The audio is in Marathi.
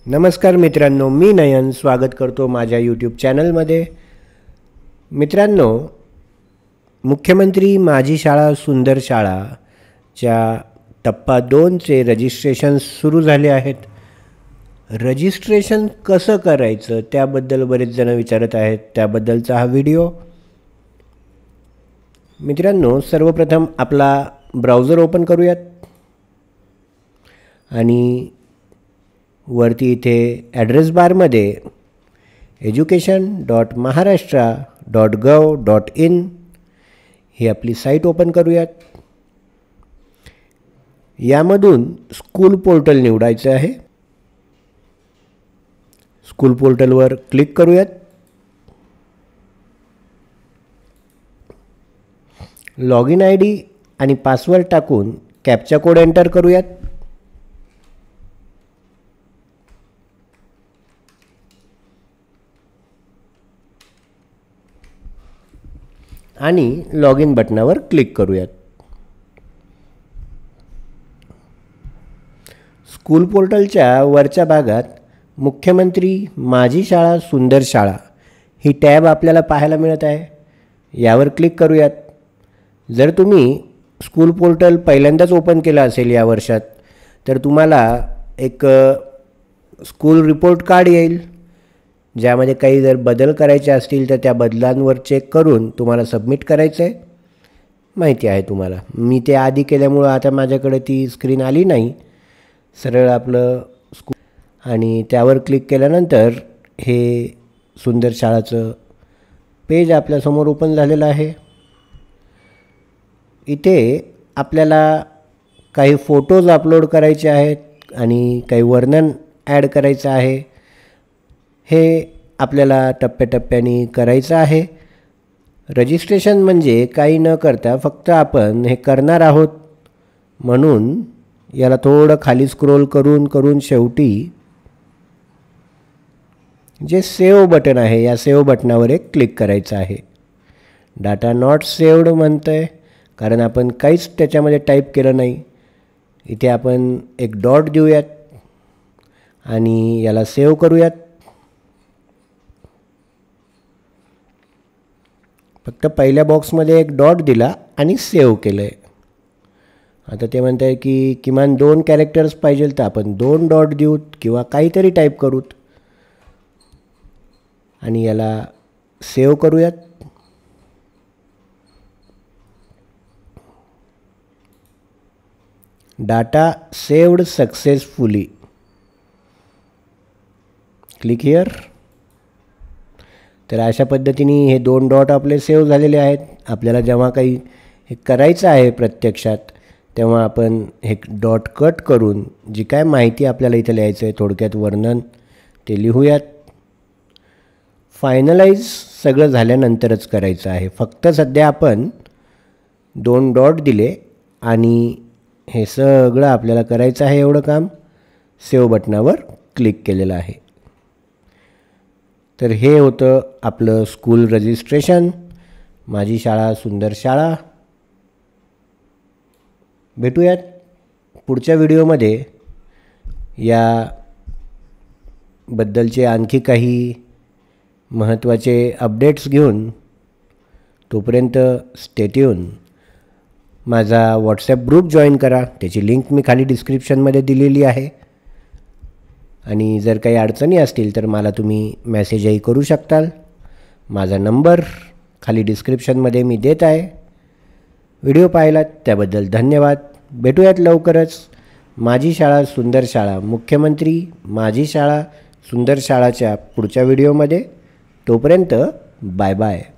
नमस्कार मित्रांनो, मी नयन स्वागत करतो माझ्या यूट्यूब चॅनलमध्ये। मित्रांनो, मुख्यमंत्री माझी शाळा सुंदर शाळाच्या टप्पा 2चे रजिस्ट्रेशन सुरू झाले आहेत। रजिस्ट्रेशन कसं करायचं त्याबद्दल बरेच जण विचारत आहेत, त्याबद्दलचा हा व्हिडिओ। मित्रांनो, सर्वप्रथम आपला ब्राउझर ओपन करूयात आणि वरती इथे ॲड्रेस बारमध्ये education.maharashtra.gov.in ही आपली साईट ओपन करूयात। यामधून स्कूल पोर्टल निवडायचं आहे। स्कूल पोर्टलवर क्लिक करूयात। लॉगिन ID आणि पासवर्ड टाकून कॅप्चा कोड एंटर करूयात आणि लॉगिन बटनावर क्लिक करूयात। स्कूल पोर्टलच्या वरच्या भागात मुख्यमंत्री माझी शाळा सुंदर शाळा ही टॅब आपल्याला पाहायला मिळत आहे। यावर क्लिक करूयात। जर तुम्ही स्कूल पोर्टल पहिल्यांदाच ओपन केला असेल या वर्षात, तर तुम्हाला एक स्कूल रिपोर्ट कार्ड येईल, ज्यामध्ये काही जर बदल करायचे असतील तर त्या बदलांवर चेक करून तुम्हाला सबमिट करायचं आहे। माहिती आहे तुम्हाला, मी ते आधी केल्यामुळं आता माझ्याकडे ती स्क्रीन आली नाही। सरळ आपलं स्कूल आणि त्यावर क्लिक केल्यानंतर हे सुंदर शाळाचं पेज आपल्यासमोर ओपन झालेलं आहे। इथे आपल्याला काही फोटोज अपलोड करायचे आहेत आणि काही वर्णन ॲड करायचं आहे। हे आपल्याला टप्प्याटप्प्याने करायचं आहे। रजिस्ट्रेशन म्हणजे काही न करता फक्त आपण हे करणार आहोत, म्हणून याला थोडं खाली स्क्रोल करून शेवटी जे सेव्ह बटन आहे या सेव्ह बटनावर एक क्लिक करायचं आहे। डाटा नॉट सेव्ड म्हणतंय, कारण आपण काहीच त्याच्यामध्ये टाईप केलं नाही। इथे आपण एक डॉट देऊयात आणि याला सेव्ह करूयात। फक्त पहिल्या बॉक्समध्ये एक डॉट दिला आणि सेव्ह केलं आहे। आता ते म्हणत आहे की किमान 2 कॅरेक्टर्स पाहिजे, तर आपण 2 डॉट देऊत किंवा काहीतरी टाईप करूत आणि याला सेव्ह करूयात। Data saved successfully, click here. तर अशा पद्धतीने हे 2 डॉट आपले सेव्ह झालेले आहेत। आपल्याला जेव्हा काही हे करायचं आहे प्रत्यक्षात, तेव्हा आपण हे डॉट कट करून जी काय माहिती आपल्याला इथे लिहायचं आहे, थोडक्यात वर्णन, ते लिहूयात। फायनलाइज सगळं झाल्यानंतरच करायचं आहे। फक्त सध्या आपण 2 डॉट दिले आणि हे सगळं आपल्याला करायचं आहे। एवढं काम सेव्ह बटनावर क्लिक केलेलं आहे। तर हे होतं आपलं स्कूल रजिस्ट्रेशन माझी शाळा सुंदर शाळा। भेटूयात पुढच्या व्हिडिओमध्ये याबद्दलचे आणखी काही महत्त्वाचे अपडेट्स घेऊन। तोपर्यंत स्टे ट्यून। माझा व्हॉट्सॲप ग्रुप जॉईन करा, त्याची लिंक मी खाली डिस्क्रिप्शनमध्ये दिलेली आहे। आणि जर काही अडचणी असतील तर मला तुम्ही मेसेजही करू शकताल। माझा नंबर खाली डिस्क्रिप्शनमध्ये मी देत आहे। व्हिडिओ पाहिलात त्याबद्दल धन्यवाद। भेटूयात लवकरच माझी शाळा सुंदर शाळा मुख्यमंत्री माझी शाळा सुंदर शाळाच्या पुढच्या व्हिडिओमध्ये। तोपर्यंत बाय बाय।